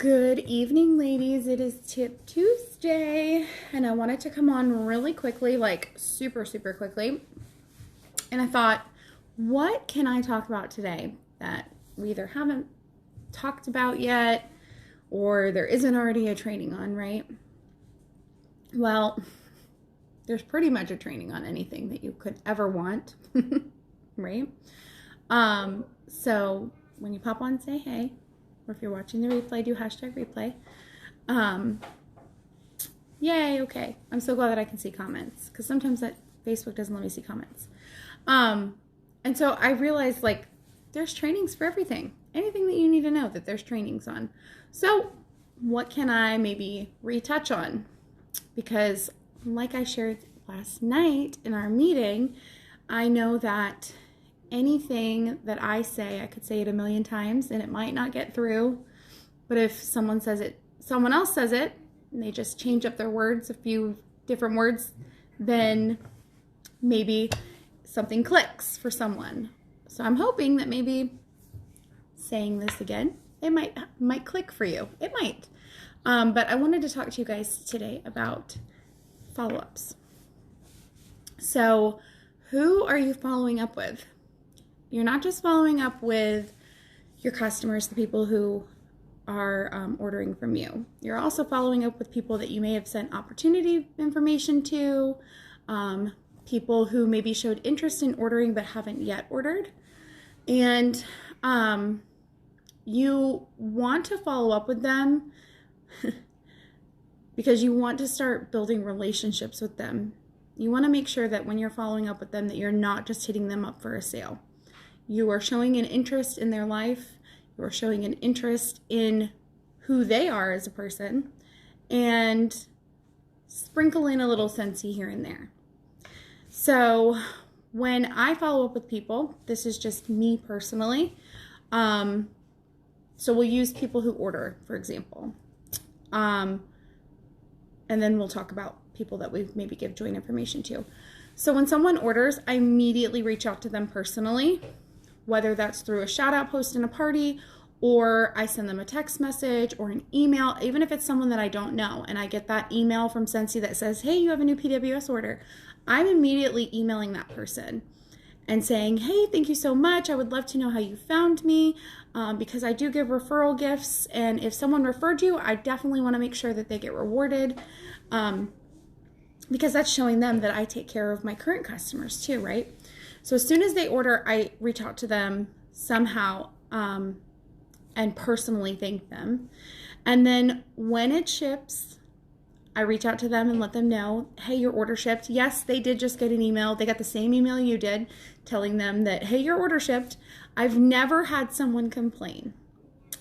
Good evening, ladies. It is Tip Tuesday, and I wanted to come on really quickly, like super quickly. And I thought, what can I talk about today that we either haven't talked about yet or there isn't already a training on, right? Well, there's pretty much a training on anything that you could ever want, right? So when you pop on, say hey. Or if you're watching the replay, do hashtag replay. Yay, okay. I'm so glad that I can see comments because sometimes that Facebook doesn't let me see comments. And so I realized like there's trainings for everything. Anything that you need to know that there's trainings on. So what can I maybe retouch on? Because like I shared last night in our meeting, I know that anything that I say, I could say it a million times and it might not get through. But if someone says it, someone else says it, and they just change up their words, a few different words, then maybe something clicks for someone. So I'm hoping that maybe saying this again, it might click for you. It might. But I wanted to talk to you guys today about follow-ups. So who are you following up with? You're not just following up with your customers, the people who are ordering from you. You're also following up with people that you may have sent opportunity information to, people who maybe showed interest in ordering but haven't yet ordered. And you want to follow up with them because you want to start building relationships with them. You want to make sure that when you're following up with them that you're not just hitting them up for a sale. You are showing an interest in their life. You are showing an interest in who they are as a person, and sprinkle in a little Scentsy here and there. So when I follow up with people, this is just me personally. So we'll use people who order, for example. And then we'll talk about people that we maybe give joint information to. So when someone orders, I immediately reach out to them personally, whether that's through a shout out post in a party, or I send them a text message or an email, even if it's someone that I don't know, and I get that email from Scentsy that says, hey, you have a new PWS order. I'm immediately emailing that person and saying, hey, thank you so much. I would love to know how you found me, because I do give referral gifts, and if someone referred you, I definitely want to make sure that they get rewarded, because that's showing them that I take care of my current customers too, right? So as soon as they order, I reach out to them somehow and personally thank them. And then when it ships, I reach out to them and let them know, hey, your order shipped. Yes, they did just get an email. They got the same email you did telling them that, hey, your order shipped. I've never had someone complain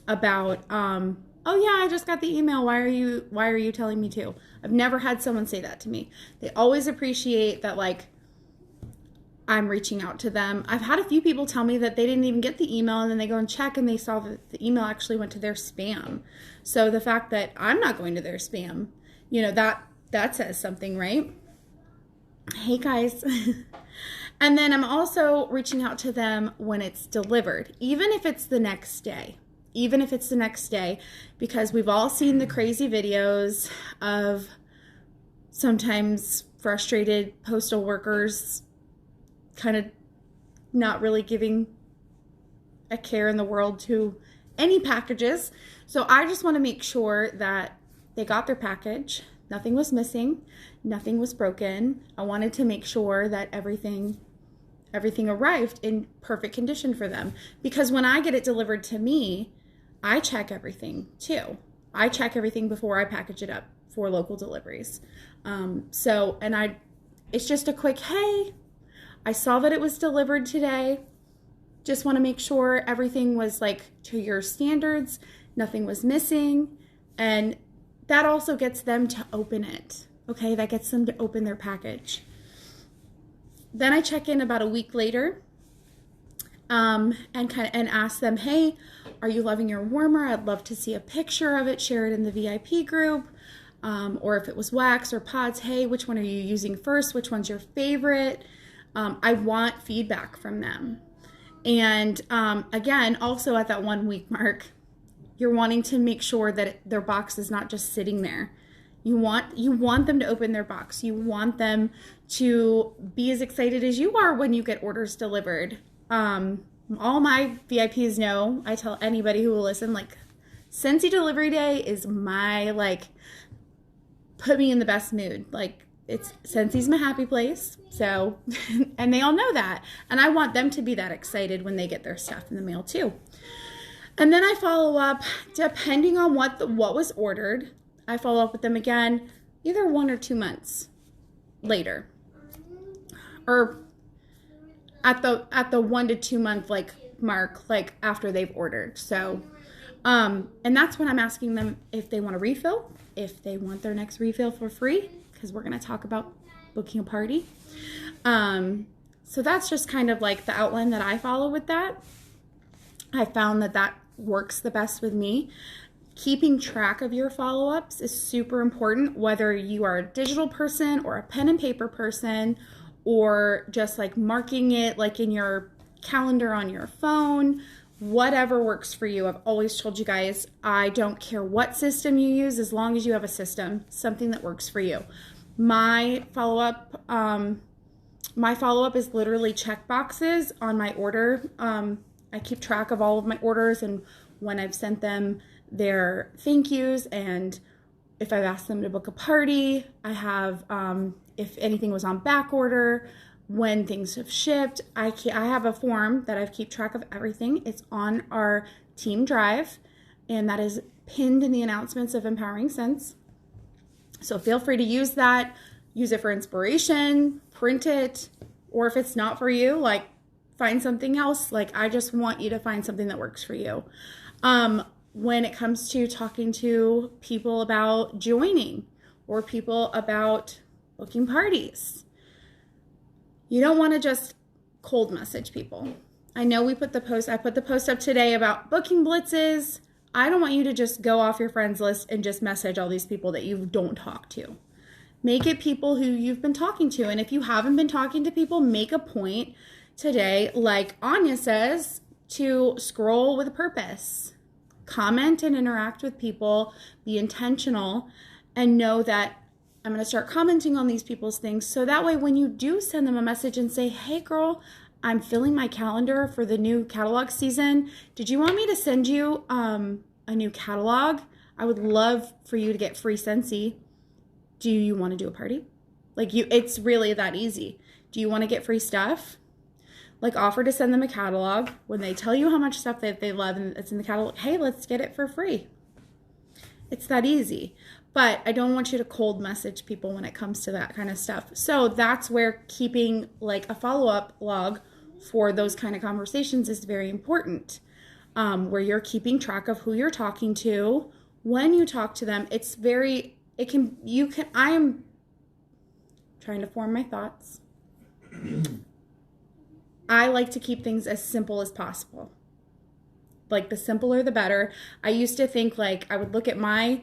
about, oh yeah, I just got the email. Why are you telling me to? I've never had someone say that to me. They always appreciate that, like, I'm reaching out to them. I've had a few people tell me that they didn't even get the email, and then they go and check and they saw that the email actually went to their spam. So the fact that I'm not going to their spam, that says something, right? Hey guys. And then I'm also reaching out to them when it's delivered, even if it's the next day. Because we've all seen the crazy videos of sometimes frustrated postal workers kind of not really giving a care in the world to any packages. So I just want to make sure that they got their package. Nothing was missing. Nothing was broken. I wanted to make sure that everything arrived in perfect condition for them. Because when I get it delivered to me, I check everything too. I check everything before I package it up for local deliveries. It's just a quick, hey, I saw that it was delivered today. Just want to make sure everything was like to your standards. Nothing was missing. And that also gets them to open it. Okay, that gets them to open their package. Then I check in about a week later and ask them, hey, are you loving your warmer? I'd love to see a picture of it, share it in the VIP group. Or if it was wax or pods, hey, which one are you using first? Which one's your favorite? I want feedback from them. And again, also at that 1 week mark, You're wanting to make sure that their box is not just sitting there. You want them to open their box. You want them to be as excited as you are when you get orders delivered. All my VIPs know, I tell anybody who will listen, like, Scentsy delivery day is my, like, put me in the best mood. Like, Scentsy's my happy place. So, and they all know that. And I want them to be that excited when they get their stuff in the mail too. And then I follow up, depending on what was ordered, I follow up with them again, either 1 or 2 months later, or at the 1 to 2 month like mark, like after they've ordered. So, and that's when I'm asking them if they want a refill, if they want their next refill for free, because we're going to talk about booking a party. So that's just kind of like the outline that I follow with that. I found that works the best with me. Keeping track of your follow-ups is super important, whether you are a digital person or a pen and paper person, or just like marking it like in your calendar on your phone, whatever works for you. I've always told you guys, I don't care what system you use, as long as you have a system, something that works for you. My follow-up is literally check boxes on my order. I keep track of all of my orders and when I've sent them their thank yous, and if I've asked them to book a party. I have, if anything was on back order, when things have shipped. I have a form that I keep track of everything. It's on our team drive, and that is pinned in the announcements of Empowering Scents. So feel free to use that. Use it for inspiration, print it, or if it's not for you, like, find something else. Like, I just want you to find something that works for you. When it comes to talking to people about joining or people about booking parties, you don't want to just cold message people. I know I put the post up today about booking blitzes. I don't want you to just go off your friends list and just message all these people that you don't talk to. Make it people who you've been talking to. And if you haven't been talking to people, make a point today, like Anya says, to scroll with a purpose. Comment and interact with people, be intentional, and know that I'm going to start commenting on these people's things. So that way, when you do send them a message and say, hey girl, I'm filling my calendar for the new catalog season. Did you want me to send you a new catalog? I would love for you to get free Scentsy. Do you want to do a party? Like, it's really that easy. Do you want to get free stuff? Like, offer to send them a catalog. When they tell you how much stuff that they love and it's in the catalog, hey, let's get it for free. It's that easy. But I don't want you to cold message people when it comes to that kind of stuff. So that's where keeping like a follow-up log for those kind of conversations is very important. Where you're keeping track of who you're talking to, when you talk to them. I am trying to form my thoughts. I like to keep things as simple as possible. Like, the simpler the better. I used to think, like, I would look at my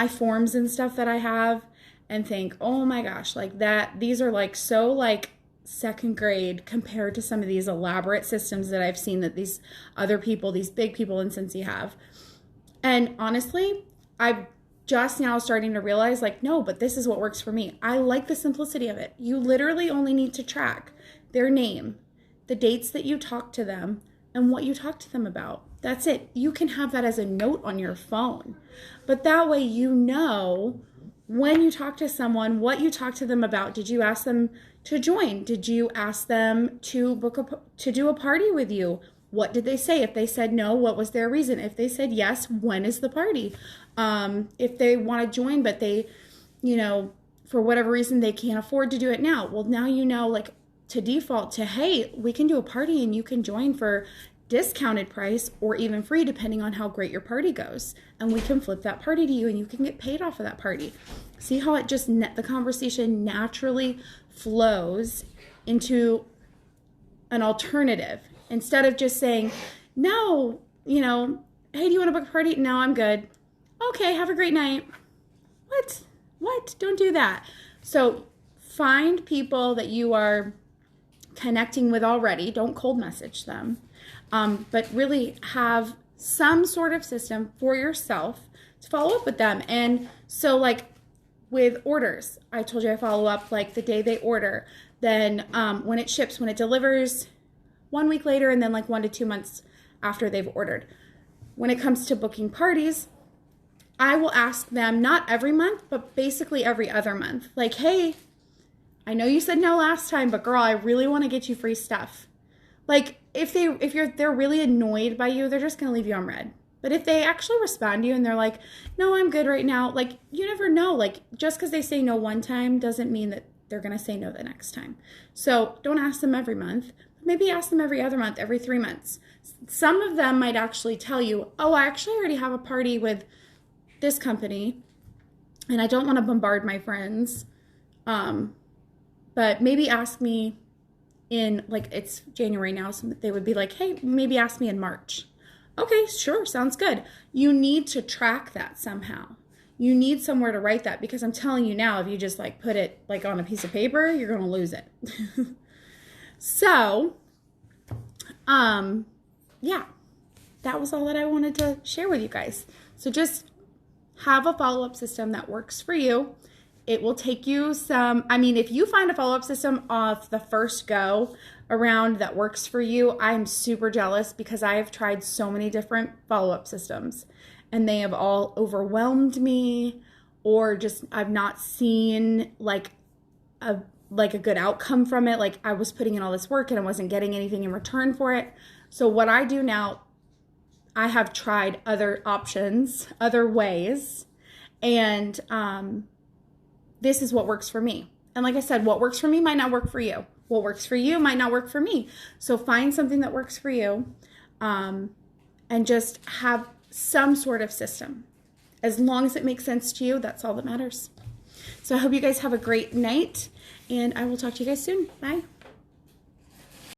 forms and stuff that I have and think, oh my gosh, like these are like so like second grade compared to some of these elaborate systems that I've seen that these other people, these big people in Scentsy have. And honestly, I've just now starting to realize, like, no, but this is what works for me. I like the simplicity of it. You literally only need to track their name, the dates that you talk to them, and what you talk to them about. That's it. You can have that as a note on your phone. But that way you know when you talk to someone, what you talk to them about. Did you ask them to join? Did you ask them to to do a party with you? What did they say? If they said no, what was their reason? If they said yes, when is the party? If they want to join, but they, for whatever reason, they can't afford to do it now. Well, now you know, like, to default to, hey, we can do a party and you can join for discounted price or even free, depending on how great your party goes. And we can flip that party to you and you can get paid off of that party. See how it just, the conversation naturally flows into an alternative instead of just saying, no, hey, do you want to book a party? No, I'm good. Okay, have a great night. What? Don't do that. So find people that you are connecting with already. Don't cold message them. But really have some sort of system for yourself to follow up with them. And so like with orders, I told you I follow up like the day they order, then when it ships, when it delivers 1 week later, and then like 1 to 2 months after they've ordered. When it comes to booking parties, I will ask them not every month, but basically every other month. Like, hey, I know you said no last time, but girl, I really want to get you free stuff. Like if they're really annoyed by you, they're just going to leave you on red. But if they actually respond to you and they're like, no, I'm good right now. Like you never know. Like just because they say no one time doesn't mean that they're going to say no the next time. So don't ask them every month. Maybe ask them every other month, every 3 months. Some of them might actually tell you, oh, I actually already have a party with this company and I don't want to bombard my friends. But maybe ask me in, like, it's January now, so they would be like, hey, maybe ask me in March. Okay, sure, sounds good. You need to track that somehow. You need somewhere to write that, because I'm telling you now, if you just like put it like on a piece of paper, you're going to lose it. So, yeah, that was all that I wanted to share with you guys. So just have a follow-up system that works for you. It will take you some, I mean, if you find a follow-up system off the first go around that works for you, I'm super jealous, because I have tried so many different follow-up systems and they have all overwhelmed me, or just I've not seen like a good outcome from it. Like I was putting in all this work and I wasn't getting anything in return for it. So what I do now, I have tried other options, other ways, and this is what works for me. And like I said, what works for me might not work for you. What works for you might not work for me. So find something that works for you, and just have some sort of system. As long as it makes sense to you, that's all that matters. So I hope you guys have a great night, and I will talk to you guys soon. Bye.